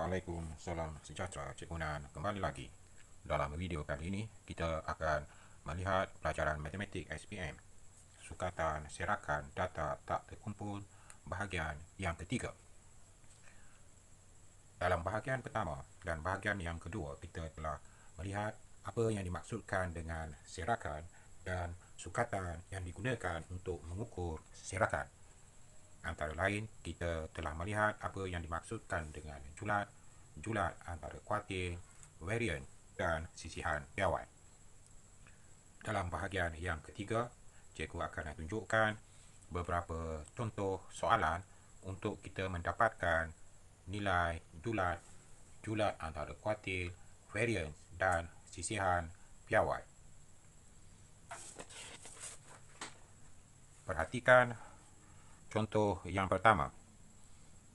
Assalamualaikum, salam sejahtera Cikgu Nan. Kembali lagi. Dalam video kali ini, kita akan melihat pelajaran matematik SPM, sukatan serakan data tak terkumpul, bahagian yang ketiga. Dalam bahagian pertama dan bahagian yang kedua, kita telah melihat apa yang dimaksudkan dengan serakan dan sukatan yang digunakan untuk mengukur serakan. Antara lain, kita telah melihat apa yang dimaksudkan dengan julat, julat antara kuartil, varian dan sisihan piawai. Dalam bahagian yang ketiga, cikgu akan tunjukkan beberapa contoh soalan untuk kita mendapatkan nilai julat, julat antara kuartil, varian dan sisihan piawai. Perhatikan contoh yang pertama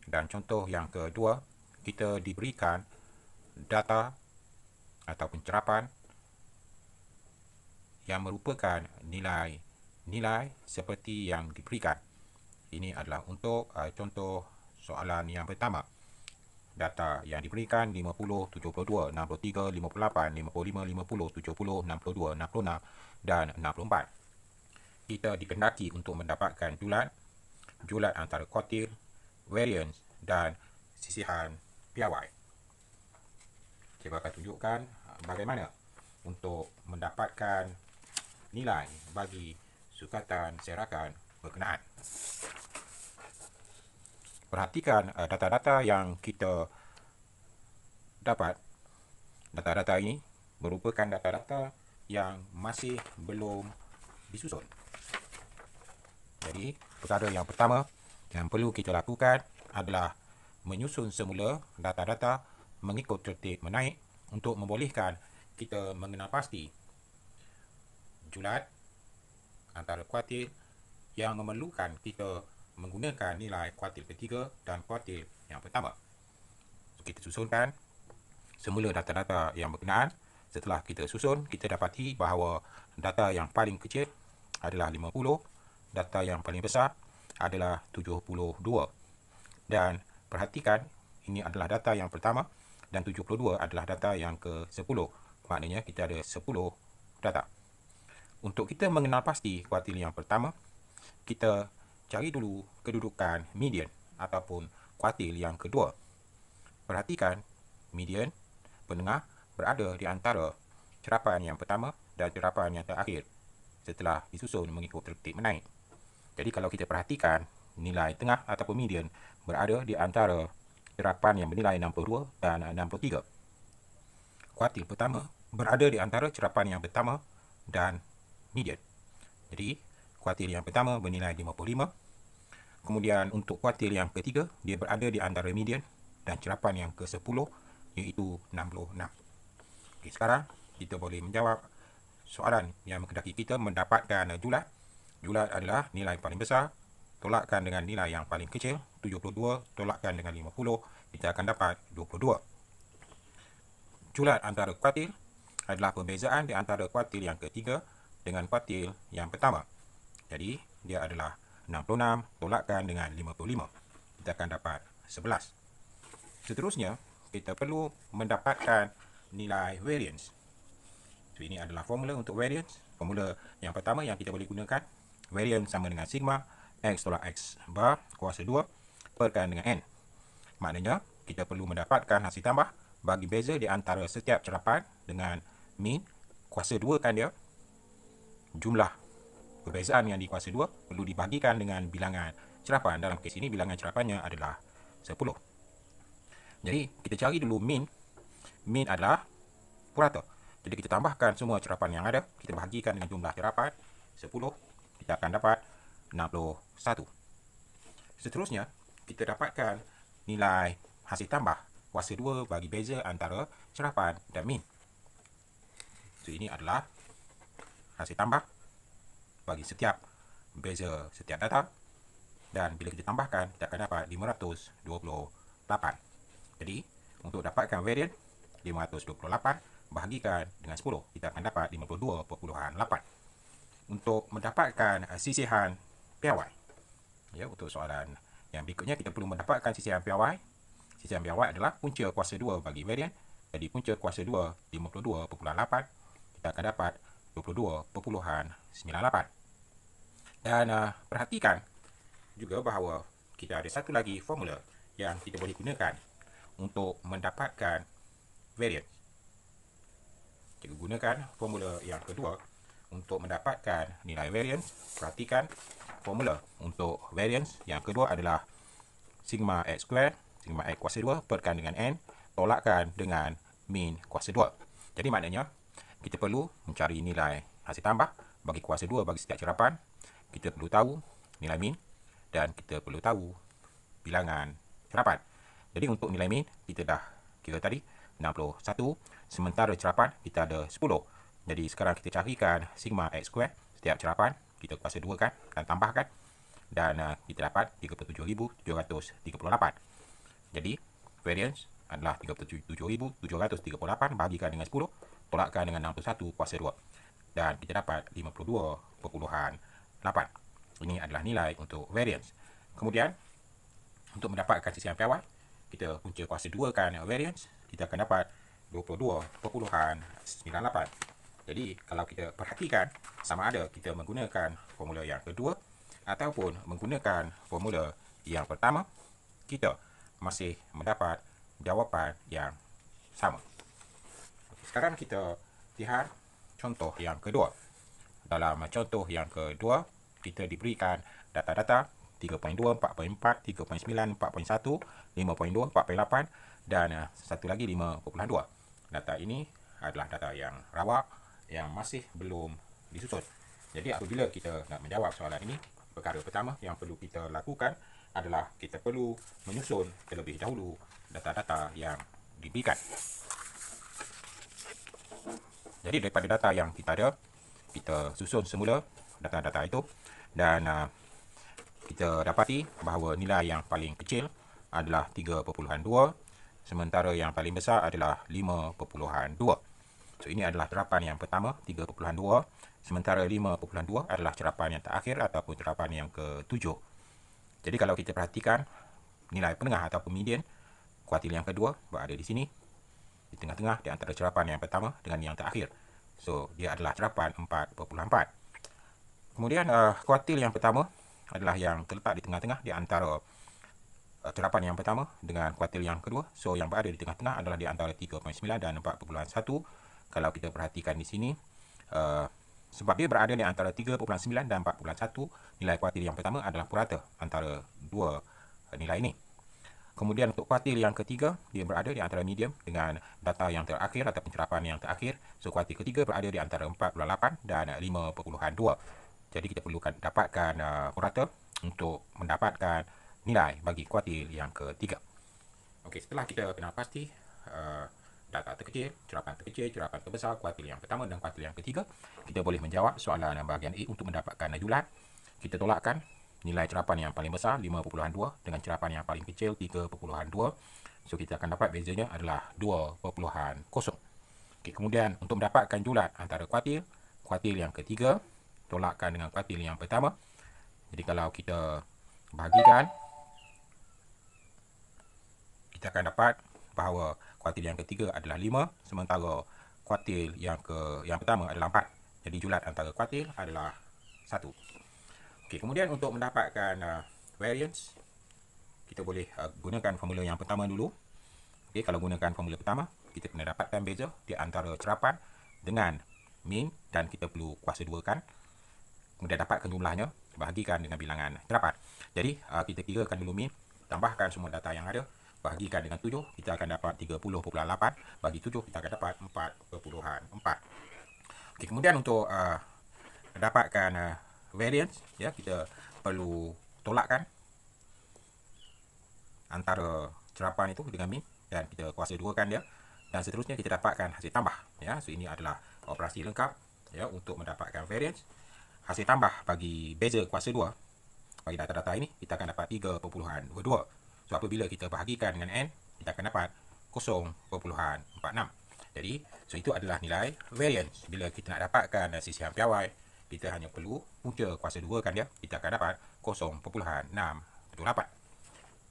dan contoh yang kedua. Kita diberikan data atau pencerapan yang merupakan nilai seperti yang diberikan. Ini adalah untuk contoh soalan yang pertama. Data yang diberikan 50, 72, 63, 58, 55, 50, 70, 62, 66 dan 64. Kita dikehendaki untuk mendapatkan julat antara kuartil, variance dan sisihan piawai. Cikgu akan tunjukkan bagaimana untuk mendapatkan nilai bagi sukatan serakan berkenaan. Perhatikan data-data yang kita dapat. Data-data ini merupakan data-data yang masih belum disusun. Jadi, perkara yang pertama yang perlu kita lakukan adalah menyusun semula data-data mengikut tertib menaik untuk membolehkan kita mengenal pasti julat antara kuartil yang memerlukan kita menggunakan nilai kuartil ketiga dan kuartil yang pertama. Kita susunkan semula data-data yang berkenaan. Setelah kita susun, kita dapati bahawa data yang paling kecil adalah 50, data yang paling besar adalah 72. Dan perhatikan, ini adalah data yang pertama dan 72 adalah data yang ke-10. Maknanya kita ada 10 data. Untuk kita mengenal pasti kuartil yang pertama, kita cari dulu kedudukan median ataupun kuartil yang kedua. Perhatikan, median, penengah, berada di antara cerapan yang pertama dan cerapan yang terakhir setelah disusun mengikut tertib menaik. Jadi kalau kita perhatikan, nilai tengah ataupun median berada di antara cerapan yang bernilai 62 dan 63. Kuartil pertama berada di antara cerapan yang pertama dan median. Jadi, kuartil yang pertama bernilai 55. Kemudian untuk kuartil yang ketiga, dia berada di antara median dan cerapan yang ke-10 iaitu 66. Okey, sekarang kita boleh menjawab soalan yang menghendaki kita mendapatkan julat. Julat adalah nilai paling besar tolakkan dengan nilai yang paling kecil, 72 tolakkan dengan 50, kita akan dapat 22. Julat antara kuartil adalah perbezaan di antara kuartil yang ketiga dengan kuartil yang pertama. Jadi, dia adalah 66 tolakkan dengan 55. Kita akan dapat 11. Seterusnya, kita perlu mendapatkan nilai variance. So, ini adalah formula untuk variance. Formula yang pertama yang kita boleh gunakan, variance sama dengan sigma x tolak x bar kuasa 2 perkan dengan n. Maknanya, kita perlu mendapatkan hasil tambah bagi beza di antara setiap cerapan dengan mean. Kuasa 2 kan dia. Jumlah perbezaan yang di kuasa 2 perlu dibagikan dengan bilangan cerapan. Dalam kes ini, bilangan cerapannya adalah 10. Jadi, kita cari dulu mean. Mean adalah purata. Jadi, kita tambahkan semua cerapan yang ada. Kita bahagikan dengan jumlah cerapan 10. Kita akan dapat 61. Seterusnya, kita dapatkan nilai hasil tambah kuasa 2 bagi beza antara cerapan dan mean. So, ini adalah hasil tambah bagi setiap beza setiap data. Dan bila kita tambahkan, kita akan dapat 528. Jadi, untuk dapatkan varian 528 bahagikan dengan 10, kita akan dapat 52.8. Untuk mendapatkan sisihan piawai, ya, untuk soalan yang berikutnya kita perlu mendapatkan sisihan piawai. sisian piawai adalah punca kuasa 2 bagi varian. Jadi punca kuasa 2 52.8, kita akan dapat 22.98. Dan perhatikan juga bahawa kita ada satu lagi formula yang kita boleh gunakan untuk mendapatkan variance. Kita gunakan formula yang kedua untuk mendapatkan nilai variance. Perhatikan formula untuk variance yang kedua adalah sigma x square, sigma x kuasa 2 perkan dengan n, tolakkan dengan min kuasa 2. Jadi maknanya kita perlu mencari nilai hasil tambah bagi kuasa 2 bagi setiap cerapan. Kita perlu tahu nilai min dan kita perlu tahu bilangan cerapan. Jadi untuk nilai min kita dah kira tadi 61, sementara cerapan kita ada 10. Jadi sekarang kita carikan sigma x square setiap cerapan, kita kuasa 2 kan dan tambahkan, dan kita dapat 37.738. Jadi variance adalah 37.738 bahagikan dengan 10, tolakkan dengan 61 kuasa 2, dan kita dapat 52.8. Ini adalah nilai untuk variance. Kemudian untuk mendapatkan sisian piawai, kita punca kuasa 2 kan variance, kita akan dapat 22.98. Jadi kalau kita perhatikan, sama ada kita menggunakan formula yang kedua ataupun menggunakan formula yang pertama, kita masih mendapat jawapan yang sama. Sekarang kita lihat contoh yang kedua. Dalam contoh yang kedua, kita diberikan data-data 3.2, 4.4, 3.9, 4.1, 5.2, 4.8 dan satu lagi 5.2. Data ini adalah data yang rawak yang masih belum disusun. Jadi apabila kita nak menjawab soalan ini, perkara pertama yang perlu kita lakukan adalah kita perlu menyusun terlebih dahulu data-data yang diberikan. Jadi daripada data yang kita ada, kita susun semula data-data itu, dan kita dapati bahawa nilai yang paling kecil adalah 3.2, sementara yang paling besar adalah 5.2. So ini adalah cerapan yang pertama 3.2, sementara 5.2 adalah cerapan yang terakhir ataupun cerapan yang ke-7. Jadi kalau kita perhatikan nilai penengah ataupun median, kuartil yang kedua berada di sini, di tengah-tengah di antara cerapan yang pertama dengan yang terakhir. So dia adalah cerapan 4.4. Kemudian kuartil yang pertama adalah yang terletak di tengah-tengah di antara cerapan yang pertama dengan kuartil yang kedua. So yang berada di tengah-tengah adalah di antara 3.9 dan 4.1. Kalau kita perhatikan di sini, sebab dia berada di antara 3.9 dan 4.1, nilai kuartil yang pertama adalah purata antara dua nilai ini. Kemudian untuk kuartil yang ketiga, dia berada di antara medium dengan data yang terakhir atau pencerapan yang terakhir. So kuartil ketiga berada di antara 4.8 dan 5.2. Jadi kita perlukan dapatkan purata untuk mendapatkan nilai bagi kuartil yang ketiga. Okey, setelah kita kenal pasti data terkecil, cerapan terkecil, cerapan terbesar, kuartil yang pertama dan kuartil yang ketiga, kita boleh menjawab soalan bahagian A untuk mendapatkan julat. Kita tolakkan nilai cerapan yang paling besar 5.2 dengan cerapan yang paling kecil 3.2. So kita akan dapat bezanya adalah 2.0. Okey, kemudian untuk mendapatkan julat antara kuartil yang ketiga, tolakkan dengan kuartil yang pertama. Jadi kalau kita bahagikan, kita akan dapat bahawa kuartil yang ketiga adalah 5, sementara kuartil yang pertama adalah 4. Jadi julat antara kuartil adalah 1. Okey, kemudian untuk mendapatkan variance, kita boleh gunakan formula yang pertama dulu. Okey, kalau gunakan formula pertama, kita kena dapatkan beza di antara cerapan dengan min, dan kita perlu kuasa 2 kan. Kemudian dapatkan jumlahnya, bahagikan dengan bilangan cerapan. Jadi kita kirakan dulu min, tambahkan semua data yang ada, bahagikan dengan 7, kita akan dapat 30.8, bagi 7 kita akan dapat 4.4. Okey, kemudian untuk dapatkan variance, ya, kita perlu tolakkan antara cerapan itu dengan min, dan kita kuasa 2 kan dia, dan seterusnya kita dapatkan hasil tambah, ya. So ini adalah operasi lengkap, ya, untuk mendapatkan variance. Hasil tambah bagi beza kuasa 2 bagi data-data ini, kita akan dapat 3.22. So apabila kita bahagikan dengan n, kita akan dapat 0.46. Jadi so itu adalah nilai variance. Bila kita nak dapatkan sisian piawai, kita hanya perlu punca kuasa 2 kan dia, kita akan dapat 0.68.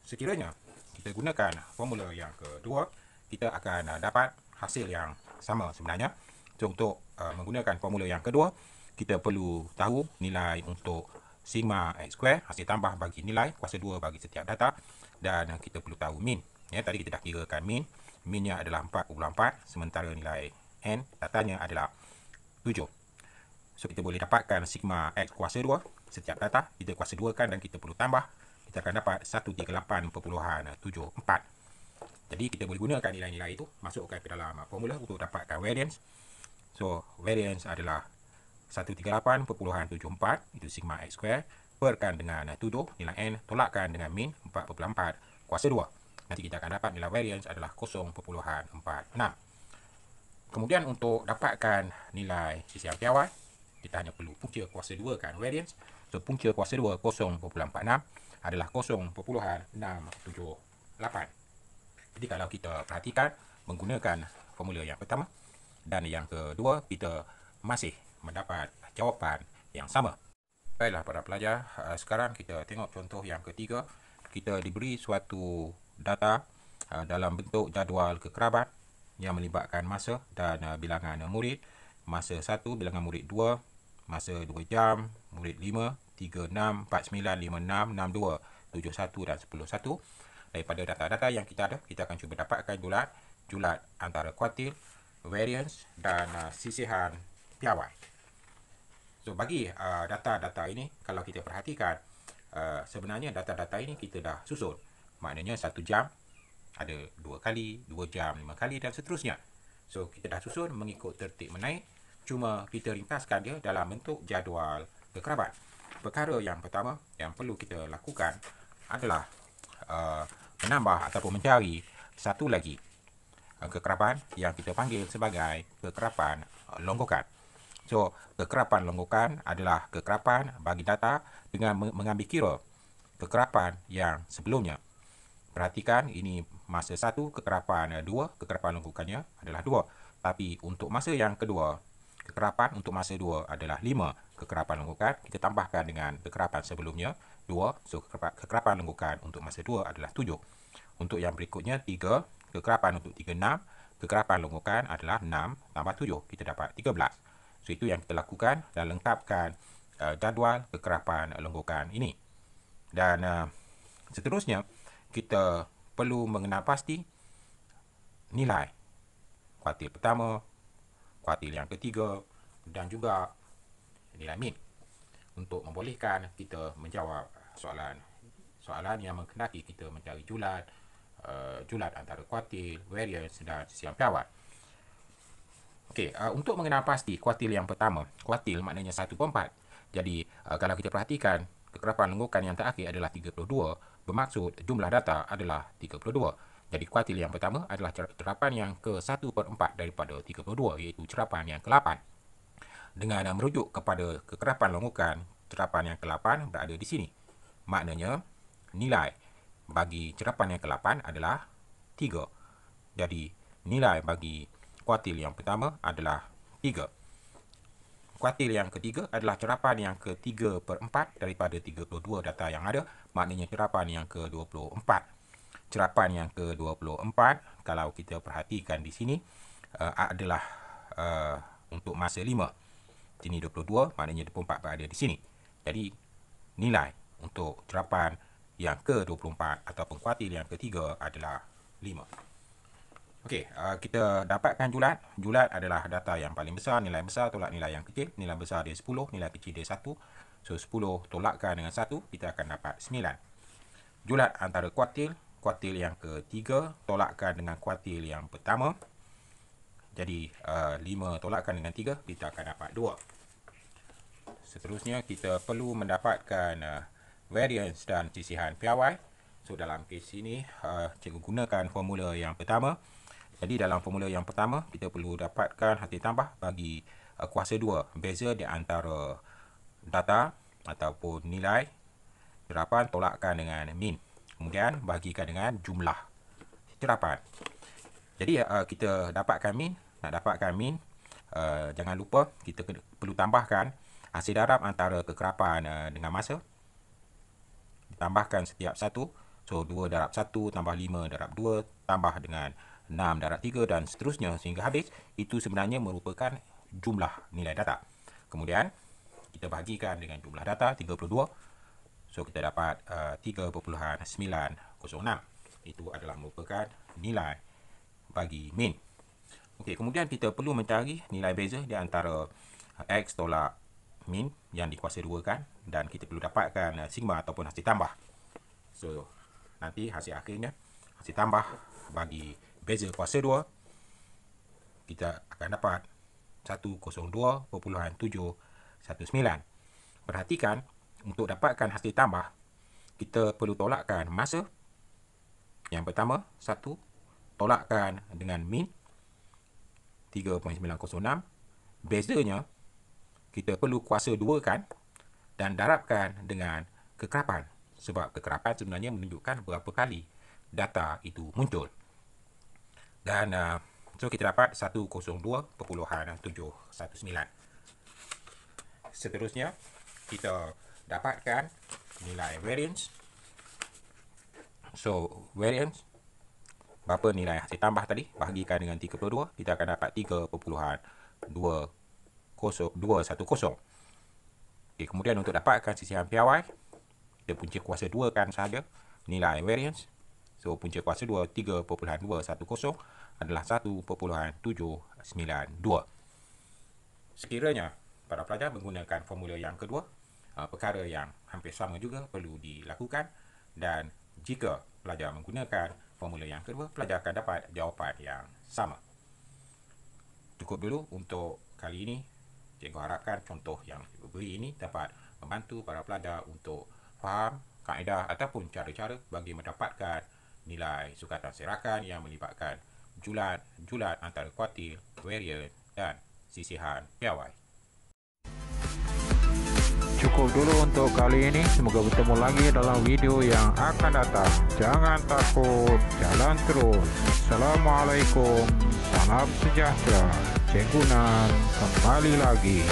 Sekiranya kita gunakan formula yang kedua, kita akan dapat hasil yang sama sebenarnya. So, untuk menggunakan formula yang kedua, kita perlu tahu nilai untuk sigma x square, hasil tambah bagi nilai kuasa 2 bagi setiap data, dan kita perlu tahu min. Ya, tadi kita dah kirakan min. Minnya adalah 4,4, sementara nilai n datanya adalah 7. So, kita boleh dapatkan sigma x kuasa 2 setiap data. Kita kuasa 2 kan, dan kita perlu tambah. Kita akan dapat 138.74. Jadi, kita boleh gunakan nilai-nilai itu, masukkan ke dalam formula untuk dapatkan variance. So, variance adalah 138.74, itu sigma x square, perkan dengan 7, nilai n, tolakkan dengan min 4,4 kuasa 2. Nanti kita akan dapat nilai variance adalah 0.46. Kemudian untuk dapatkan nilai sisian piawai, kita hanya perlu punca kuasa 2 kan variance. So, punca kuasa 2 0.46 adalah 0.678. Jadi kalau kita perhatikan menggunakan formula yang pertama dan yang kedua, kita masih mendapat jawapan yang sama. Baiklah para pelajar, sekarang kita tengok contoh yang ketiga. Kita diberi suatu data dalam bentuk jadual kekerabat yang melibatkan masa dan bilangan murid. Masa 1, bilangan murid 2, masa 2 jam, murid 5, 3, 6, 4, 9, 5, 6, 6, 2, 7, 1 dan 10, 1. Daripada data-data yang kita ada, kita akan cuba dapatkan julat antara kuartil, variance dan sisihan piawai. So, bagi data-data ini, kalau kita perhatikan, sebenarnya data-data ini kita dah susun. Maknanya 1 jam ada 2 kali, 2 jam 5 kali dan seterusnya. So, kita dah susun mengikut tertib menaik. Cuma kita ringkaskan dia dalam bentuk jadual kekerabat. Perkara yang pertama yang perlu kita lakukan adalah menambah ataupun mencari satu lagi kekerapan yang kita panggil sebagai kekerapan longgokan. So, kekerapan longgokan adalah kekerapan bagi data dengan mengambil kira kekerapan yang sebelumnya. Perhatikan, ini masa 1, kekerapan 2, kekerapan longgokannya adalah 2. Tapi untuk masa yang kedua, kekerapan untuk masa 2 adalah 5 kekerapan longgokan. Kita tambahkan dengan kekerapan sebelumnya 2. So, kekerapan longgokan untuk masa 2 adalah 7. Untuk yang berikutnya 3, kekerapan untuk 3, 6. Kekerapan longgokan adalah 6 tambah 7. Kita dapat 13. So, itu yang kita lakukan dan lengkapkan jadual kekerapan longgokan ini. Dan seterusnya, kita perlu mengenal pasti nilai kuartil pertama, kuartil yang ketiga dan juga nilai min untuk membolehkan kita menjawab soalan yang menghendaki kita mencari julat antara kuartil, variance dan sisian piawai. Okey, untuk mengenal pasti kuartil yang pertama, kuartil maknanya 1/4. Jadi, kalau kita perhatikan, kekerapan longgokan yang terakhir adalah 32, bermaksud jumlah data adalah 32. Jadi, kuartil yang pertama adalah cerapan yang ke-1/4 daripada 32, iaitu cerapan yang ke-8. Dengan merujuk kepada kekerapan longgokan, cerapan yang ke-8 berada di sini. Maknanya, nilai bagi cerapan yang ke-8 adalah 3. Jadi, nilai bagi kuartil yang pertama adalah 3. Kuartil yang ketiga adalah cerapan yang ke-3/4 daripada 32 data yang ada. Maknanya cerapan yang ke-24. Cerapan yang ke-24, kalau kita perhatikan di sini, adalah untuk masa 5. Sini 22, maknanya 24 berada di sini. Jadi, nilai untuk cerapan yang ke-24 ataupun kuartil yang ketiga adalah 5. Okey, kita dapatkan julat. Julat adalah data yang paling besar, nilai besar tolak nilai yang kecil. Nilai besar dia 10, nilai kecil dia 1. So, 10 tolakkan dengan 1, kita akan dapat 9. Julat antara kuartil yang ketiga tolakkan dengan kuartil yang pertama. Jadi, 5 tolakkan dengan 3, kita akan dapat 2. Seterusnya, kita perlu mendapatkan variance dan sisihan piawai. So, dalam kes ini, cikgu gunakan formula yang pertama. Jadi, dalam formula yang pertama, kita perlu dapatkan hasil tambah bagi kuasa 2. Beza di antara data ataupun nilai cerapan tolakkan dengan min. Kemudian, bagikan dengan jumlah cerapan. Jadi, kita dapatkan min. Nak dapatkan min, jangan lupa kita perlu tambahkan hasil darab antara kekerapan dengan masa. Ditambahkan setiap satu. So 2 darab 1 tambah 5 darab 2 tambah dengan 6 darab 3 dan seterusnya sehingga habis. Itu sebenarnya merupakan jumlah nilai data. Kemudian kita bahagikan dengan jumlah data 32. So kita dapat 3.906. Itu adalah merupakan nilai bagi min. Okey, kemudian kita perlu mencari nilai beza di antara X tolak min yang dikuasa 2 kan, dan kita perlu dapatkan sigma ataupun hasil tambah. So nanti hasil akhirnya, hasil tambah bagi beza kuasa 2, kita akan dapat 102.719. Perhatikan, untuk dapatkan hasil tambah, kita perlu tolakkan masa. Yang pertama, 1, tolakkan dengan min 3.906. Bezanya, kita perlu kuasa 2 kan, dan darabkan dengan kekerapan. Sebab kekerapan sebenarnya menunjukkan berapa kali data itu muncul. Dan so kita dapat 102.719. Seterusnya, kita dapatkan nilai variance. So variance, berapa nilai hasil tambah tadi, bahagikan dengan 32, kita akan dapat 3.210. Okay, kemudian untuk dapatkan sisihan piawai, kita punca kuasa 2 kan sahaja nilai variance. So punca kuasa 2 3.210 adalah 1.792. Sekiranya para pelajar menggunakan formula yang kedua, perkara yang hampir sama juga perlu dilakukan, dan jika pelajar menggunakan formula yang kedua, pelajar akan dapat jawapan yang sama. Cukup dulu untuk kali ini. Cikgu harapkan contoh yang cikgu beri ini dapat membantu para pelajar untuk faham kaedah ataupun cara-cara bagi mendapatkan nilai sukatan serakan yang melibatkan julat antara kuartil, varian dan sisihan piawai. Cukup dulu untuk kali ini. Semoga bertemu lagi dalam video yang akan datang. Jangan takut, jalan terus. Assalamualaikum, salam sejahtera. Cikgu Nan kembali lagi.